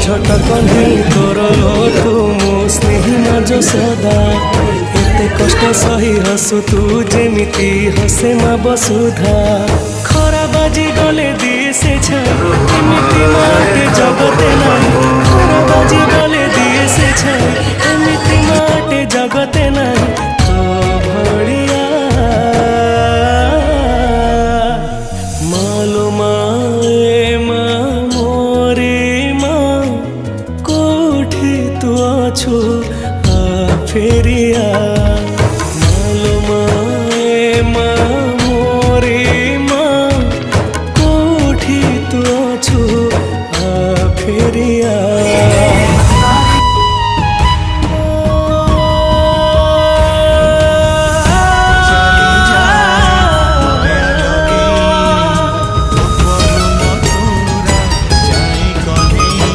ছোট কন্হেই তোর তু মো স্নেহী মা যশোদা এতে কষ্ট সহি হসু তু যেমিতি হসে মা বসুধা খরা বাজি গলে দিয়ে সে ছাই এমিতি মাটে জগতে নাই খরা বাজি গলে দিয়ে সে ছাই এমিতি মাটে জগতে নাই তো ভড়িয়া মালো মায়ে মা মোরে মা কোঠি তু আছো আ ফেরিয়া মালো মায়ে মা মোরে মা কোঠি তু আছো আ ফেরিয়া।